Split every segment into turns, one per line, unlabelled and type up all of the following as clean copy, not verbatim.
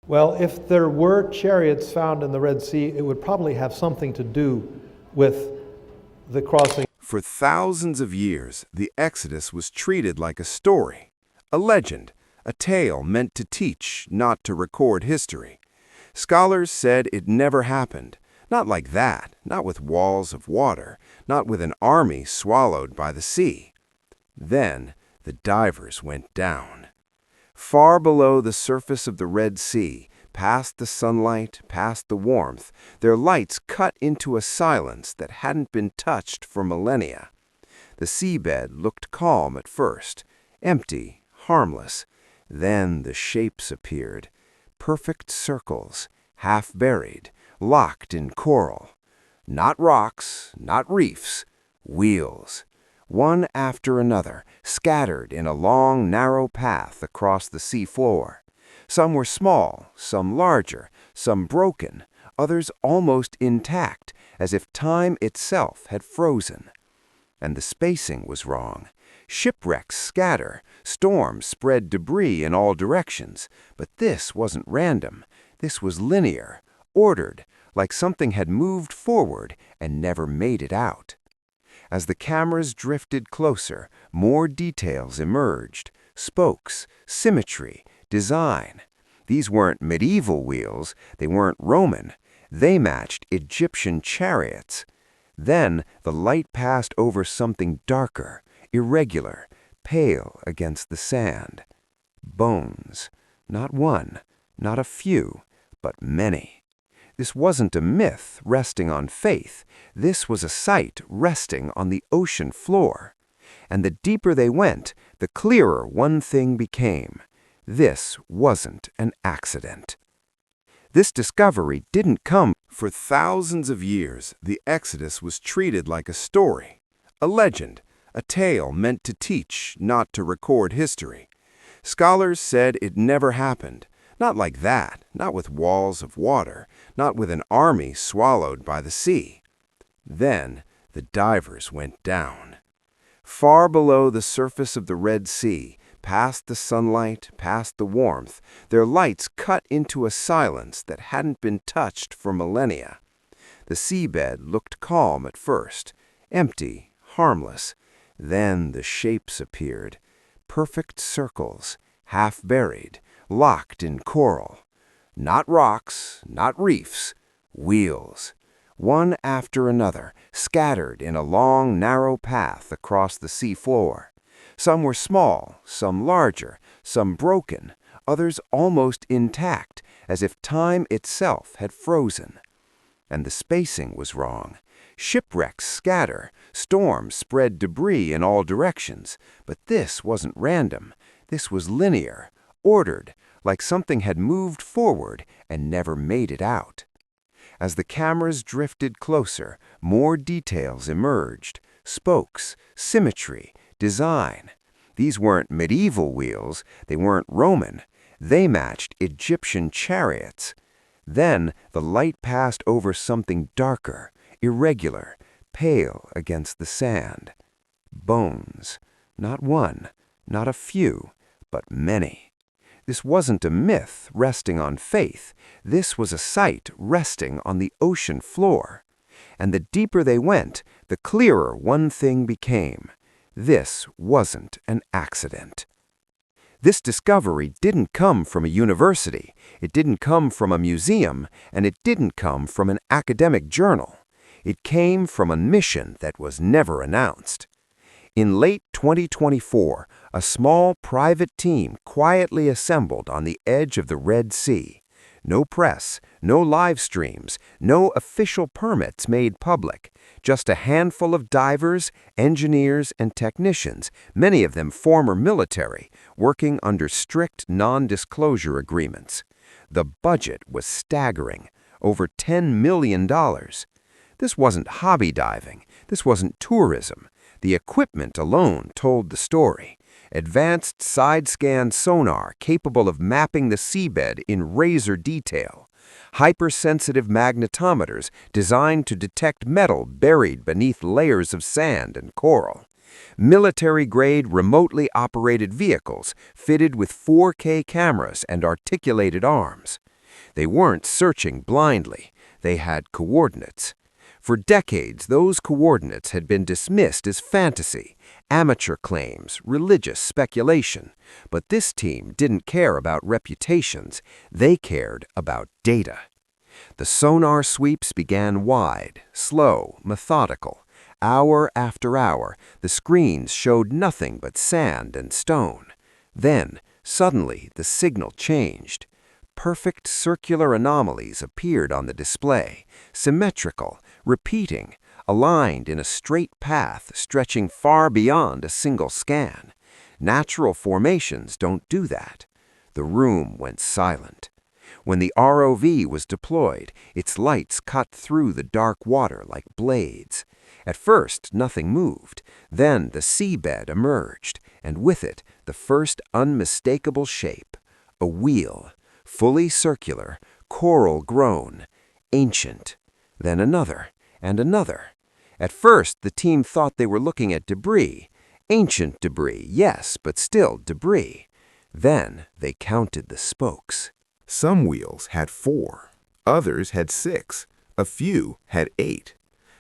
Well, if there were chariots found in the Red Sea, it would probably have something to do with the crossing.
For thousands of years, the Exodus was treated like a story, a legend, a tale meant to teach, not to record history. Scholars said it never happened. Not like that, not with walls of water, not with an army swallowed by the sea. Then the divers went down. Far below the surface of the Red Sea, past the sunlight, past the warmth, their lights cut into a silence that hadn't been touched for millennia. The seabed looked calm at first, empty, harmless. Then the shapes appeared, perfect circles, half buried, locked in coral. Not rocks, not reefs, wheels. One after another, scattered in a long, narrow path across the sea floor. Some were small, some larger, some broken, others almost intact, as if time itself had frozen. And the spacing was wrong. Shipwrecks scatter, storms spread debris in all directions. But this wasn't random. This was linear, ordered, like something had moved forward and never made it out. As the cameras drifted closer, more details emerged. Spokes, symmetry, design. These weren't medieval wheels, they weren't Roman. They matched Egyptian chariots. Then the light passed over something darker, irregular, pale against the sand. Bones. Not one, not a few, but many. This wasn't a myth resting on faith. This was a sight resting on the ocean floor. And the deeper they went, the clearer one thing became. This wasn't an accident. This discovery didn't come. For thousands of years, the Exodus was treated like a story, a legend, a tale meant to teach, not to record history. Scholars said it never happened. Not like that, not with walls of water, not with an army swallowed by the sea. Then the divers went down. Far below the surface of the Red Sea, past the sunlight, past the warmth, their lights cut into a silence that hadn't been touched for millennia. The seabed looked calm at first, empty, harmless. Then the shapes appeared, perfect circles, half buried, locked in coral. Not rocks, not reefs, wheels. One after another, scattered in a long, narrow path across the sea floor. Some were small, some larger, some broken, others almost intact, as if time itself had frozen. And the spacing was wrong. Shipwrecks scatter, storms spread debris in all directions. But this wasn't random. This was linear, ordered, like something had moved forward and never made it out. As the cameras drifted closer, more details emerged. Spokes, symmetry, design. These weren't medieval wheels, they weren't Roman. They matched Egyptian chariots. Then the light passed over something darker, irregular, pale against the sand. Bones. Not one, not a few, but many. This wasn't a myth resting on faith. This was a sight resting on the ocean floor. And the deeper they went, the clearer one thing became. This wasn't an accident. This discovery didn't come from a university, it didn't come from a museum, and it didn't come from an academic journal. It came from a mission that was never announced. In late 2024, a small private team quietly assembled on the edge of the Red Sea. No press, no live streams, no official permits made public. Just a handful of divers, engineers, and technicians, many of them former military, working under strict non-disclosure agreements. The budget was staggering, over $10 million. This wasn't hobby diving. This wasn't tourism. The equipment alone told the story. Advanced side-scan sonar capable of mapping the seabed in razor detail. Hypersensitive magnetometers designed to detect metal buried beneath layers of sand and coral. Military-grade remotely operated vehicles fitted with 4K cameras and articulated arms. They weren't searching blindly. They had coordinates. For decades, those coordinates had been dismissed as fantasy, amateur claims, religious speculation. But this team didn't care about reputations. They cared about data. The sonar sweeps began wide, slow, methodical. Hour after hour, the screens showed nothing but sand and stone. Then, suddenly, the signal changed. Perfect circular anomalies appeared on the display, symmetrical, repeating, aligned in a straight path stretching far beyond a single scan. Natural formations don't do that. The room went silent. When the ROV was deployed, its lights cut through the dark water like blades. At first, nothing moved. Then the seabed emerged, and with it, the first unmistakable shape. A wheel, fully circular, coral-grown, ancient. Then another, and another. At first, the team thought they were looking at debris. Ancient debris, yes, but still debris. Then they counted the spokes.
Some wheels had 4, others had 6, a few had 8.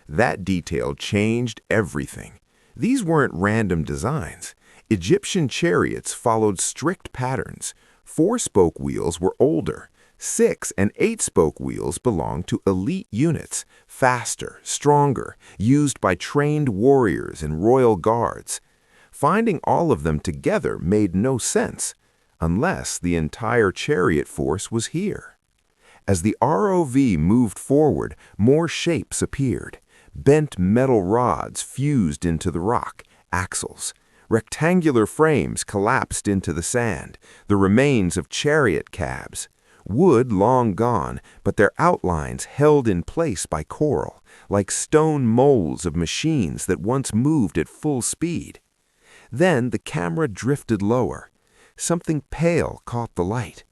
That detail changed everything. These weren't random designs. Egyptian chariots followed strict patterns. 4-spoke wheels were older. 6- and 8-spoke wheels belonged to elite units, faster, stronger, used by trained warriors and royal guards. Finding all of them together made no sense, unless the entire chariot force was here. As the ROV moved forward, more shapes appeared. Bent metal rods fused into the rock, axles. Rectangular frames collapsed into the sand, the remains of chariot cabs. Wood long gone, but their outlines held in place by coral, like stone molds of machines that once moved at full speed. Then the camera drifted lower. Something pale caught the light.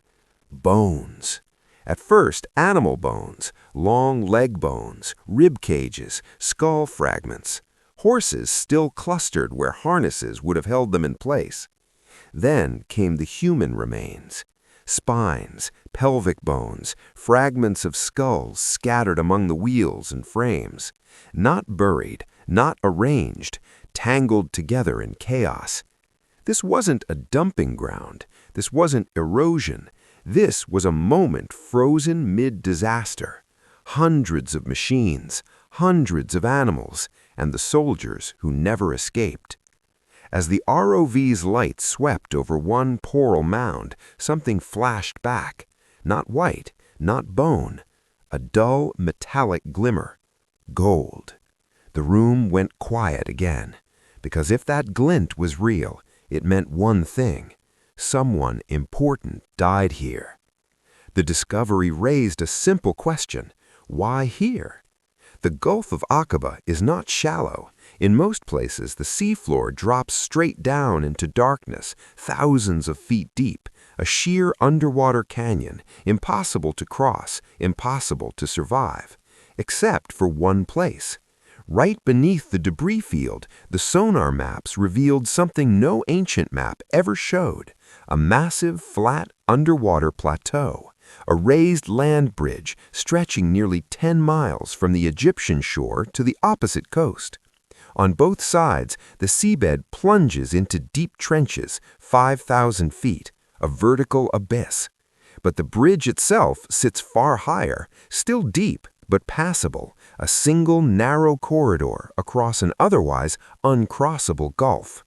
Bones. At first, animal bones, long leg bones, rib cages, skull fragments. Horses still clustered where harnesses would have held them in place. Then came the human remains. Spines, pelvic bones, fragments of skulls scattered among the wheels and frames. Not buried, not arranged, tangled together in chaos. This wasn't a dumping ground. This wasn't erosion. This was a moment frozen mid-disaster. Hundreds of machines, hundreds of animals, and the soldiers who never escaped. As the ROV's light swept over one coral mound, something flashed back. Not white, not bone. A dull, metallic glimmer. Gold. The room went quiet again, because if that glint was real, it meant one thing. Someone important died here. The discovery raised a simple question. Why here? The Gulf of Aqaba is not shallow. In most places, the seafloor drops straight down into darkness, thousands of feet deep, a sheer underwater canyon, impossible to cross, impossible to survive, except for one place. Right beneath the debris field, the sonar maps revealed something no ancient map ever showed, a massive, flat, underwater plateau, a raised land bridge stretching nearly 10 miles from the Egyptian shore to the opposite coast. On both sides, the seabed plunges into deep trenches, 5,000 feet, a vertical abyss. But the bridge itself sits far higher, still deep, but passable, a single narrow corridor across an otherwise uncrossable gulf.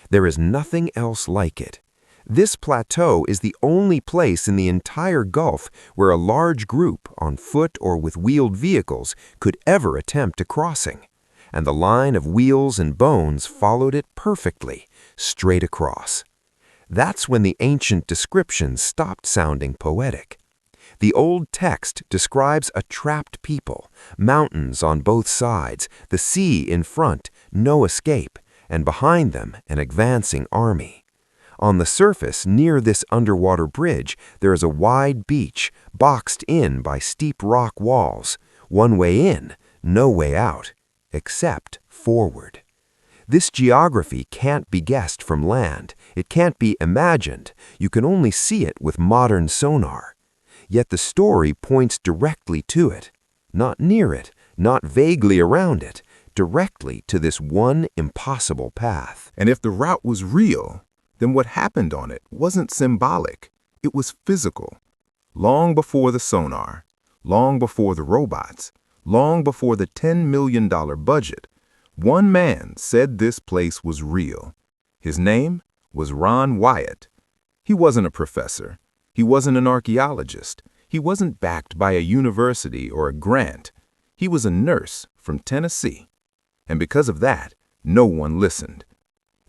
There is nothing else like it. This plateau is the only place in the entire Gulf where a large group, on foot or with wheeled vehicles, could ever attempt a crossing. And the line of wheels and bones followed it perfectly, straight across. That's when the ancient descriptions stopped sounding poetic. The old text describes a trapped people, mountains on both sides, the sea in front, no escape, and behind them an advancing army. On the surface, near this underwater bridge, there is a wide beach, boxed in by steep rock walls. One way in, no way out, except forward. This geography can't be guessed from land. It can't be imagined. You can only see it with modern sonar.
Yet the story points directly to it. Not near it, not vaguely around it, directly to this one impossible path.
And if the route was real, then what happened on it wasn't symbolic. It was physical. Long before the sonar, long before the robots, long before the $10 million budget, one man said this place was real. His name was Ron Wyatt. He wasn't a professor. He wasn't an archaeologist. He wasn't backed by a university or a grant. He was a nurse from Tennessee. And because of that, no one listened.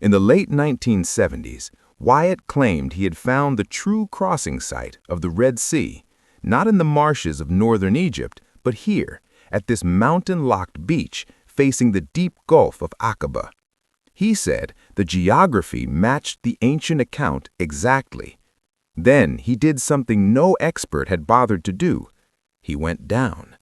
In the late 1970s, Wyatt claimed he had found the true crossing site of the Red Sea, not in the marshes of northern Egypt, but here, at this mountain-locked beach facing the deep Gulf of Aqaba. He said the geography matched the ancient account exactly. Then he did something no expert had bothered to do. He went down.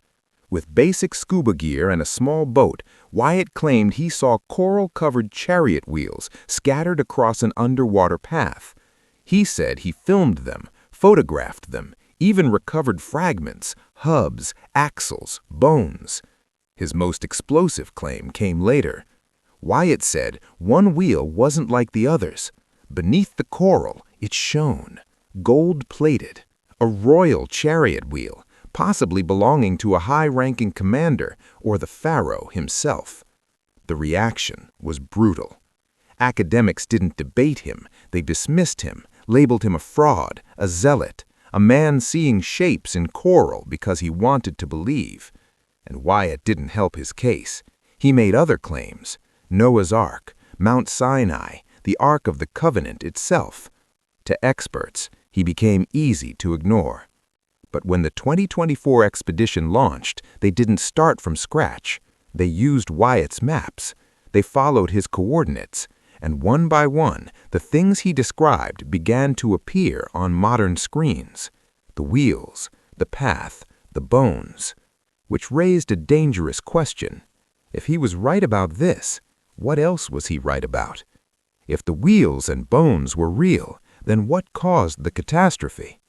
With basic scuba gear and a small boat, Wyatt claimed he saw coral-covered chariot wheels scattered across an underwater path. He said he filmed them, photographed them, even recovered fragments, hubs, axles, bones. His most explosive claim came later. Wyatt said one wheel wasn't like the others. Beneath the coral, it shone, gold-plated, a royal chariot wheel, possibly belonging to a high-ranking commander or the Pharaoh himself. The reaction was brutal. Academics didn't debate him. They dismissed him, labeled him a fraud, a zealot, a man seeing shapes in coral because he wanted to believe. And Wyatt didn't help his case. He made other claims: Noah's Ark, Mount Sinai, the Ark of the Covenant itself. To experts, he became easy to ignore. But when the 2024 expedition launched, they didn't start from scratch. They used Wyatt's maps. They followed his coordinates. And one by one, the things he described began to appear on modern screens. The wheels, the path, the bones. Which raised a dangerous question. If he was right about this, what else was he right about? If the wheels and bones were real, then what caused the catastrophe?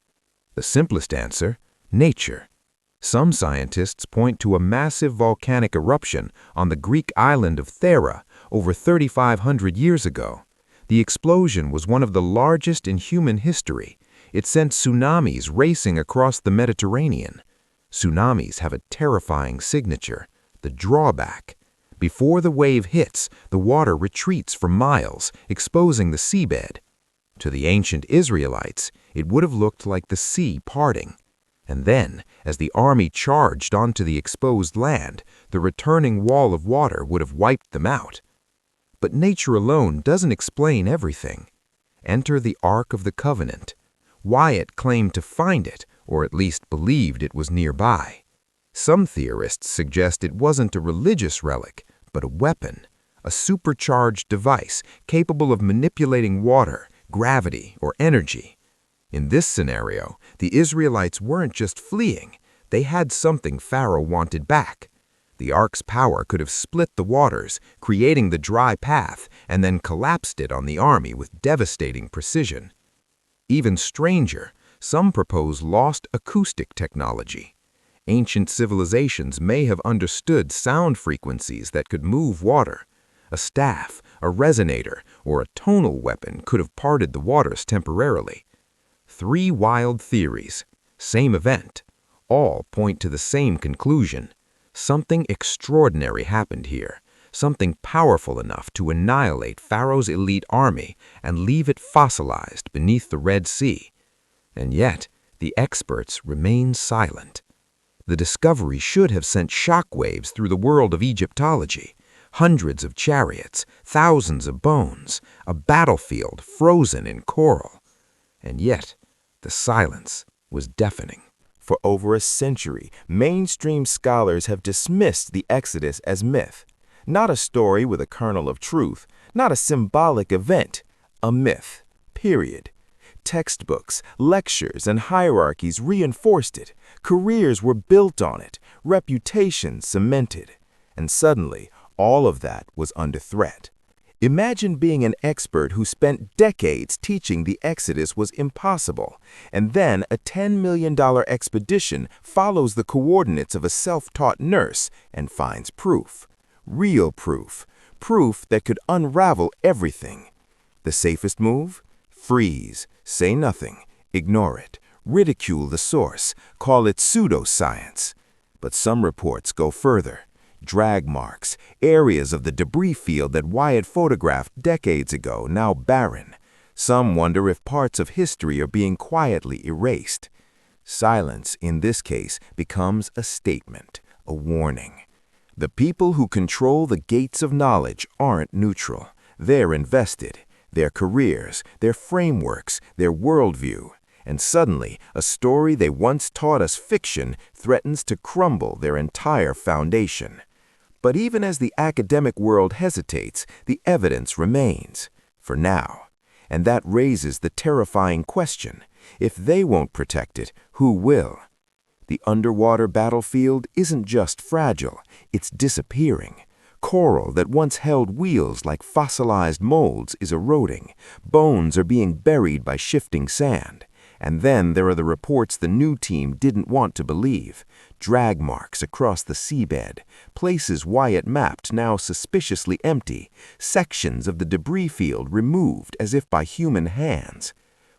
The simplest answer: nature. Some scientists point to a massive volcanic eruption on the Greek island of Pharaoh over 3,500 years ago. The explosion was one of the largest in human history. It sent tsunamis racing across the Mediterranean. Tsunamis have a terrifying signature: the drawback. Before the wave hits, the water retreats for miles, exposing the seabed. To the ancient Israelites, it would have looked like the sea parting. And then, as the army charged onto the exposed land, the returning wall of water would have wiped them out. But nature alone doesn't explain everything. Enter the Ark of the Covenant. Wyatt claimed to find it, or at least believed it was nearby. Some theorists suggest it wasn't a religious relic, but a weapon, a supercharged device capable of manipulating water, gravity, or energy. In this scenario, the Israelites weren't just fleeing. They had something Pharaoh wanted back. The Ark's power could have split the waters, creating the dry path, and then collapsed it on the army with devastating precision. Even stranger, some propose lost acoustic technology. Ancient civilizations may have understood sound frequencies that could move water. A staff, a resonator, or a tonal weapon could have parted the waters temporarily. 3 wild theories, same event, all point to the same conclusion. Something extraordinary happened here, something powerful enough to annihilate Pharaoh's elite army and leave it fossilized beneath the Red Sea. And yet, the experts remain silent. The discovery should have sent shockwaves through the world of Egyptology. Hundreds of chariots, thousands of bones, a battlefield frozen in coral. And yet, the silence was deafening.
For over a century, mainstream scholars have dismissed the Exodus as myth. Not a story with a kernel of truth, not a symbolic event, a myth, period. Textbooks, lectures, and hierarchies reinforced it. Careers were built on it, reputations cemented. And suddenly, all of that was under threat. Imagine being an expert who spent decades teaching the Exodus was impossible, and then a $10 million expedition follows the coordinates of a self-taught nurse and finds proof. Real proof. Proof that could unravel everything. The safest move? Freeze. Say nothing. Ignore it. Ridicule the source. Call it pseudoscience. But some reports go further. Drag marks, areas of the debris field that Wyatt photographed decades ago, now barren. Some wonder if parts of history are being quietly erased. Silence, in this case, becomes a statement, a warning. The people who control the gates of knowledge aren't neutral. They're invested. Their careers, their frameworks, their worldview. And suddenly, a story they once taught us fiction threatens to crumble their entire foundation. But even as the academic world hesitates, the evidence remains, for now. And that raises the terrifying question: if they won't protect it, who will? The underwater battlefield isn't just fragile, it's disappearing. Coral that once held wheels like fossilized molds is eroding. Bones are being buried by shifting sand. And then there are the reports the new team didn't want to believe. Drag marks across the seabed, places Wyatt mapped now suspiciously empty, sections of the debris field removed as if by human hands.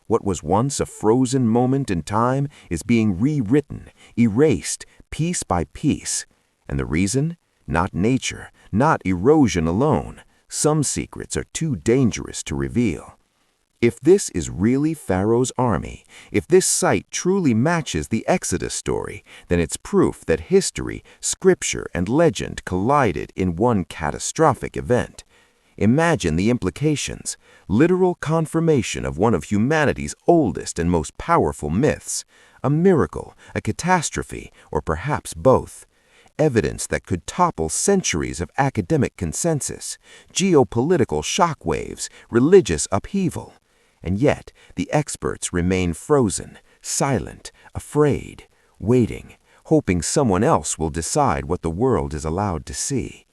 What was once a frozen moment in time is being rewritten, erased, piece by piece. And the reason? Not nature, not erosion alone. Some secrets are too dangerous to reveal. If this is really Pharaoh's army, if this site truly matches the Exodus story, then it's proof that history, scripture, and legend collided in one catastrophic event. Imagine the implications: literal confirmation of one of humanity's oldest and most powerful myths, a miracle, a catastrophe, or perhaps both. Evidence that could topple centuries of academic consensus, geopolitical shockwaves, religious upheaval. And yet, the experts remain frozen, silent, afraid, waiting, hoping someone else will decide what the world is allowed to see.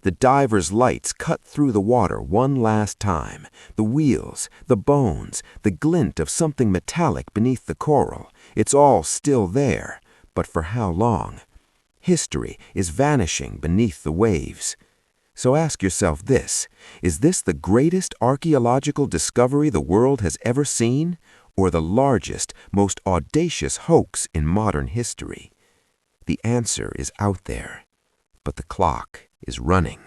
The divers' lights cut through the water one last time. The wheels, the bones, the glint of something metallic beneath the coral. It's all still there, but for how long? History is vanishing beneath the waves. So ask yourself this: is this the greatest archaeological discovery the world has ever seen, or the largest, most audacious hoax in modern history? The answer is out there, but the clock is running.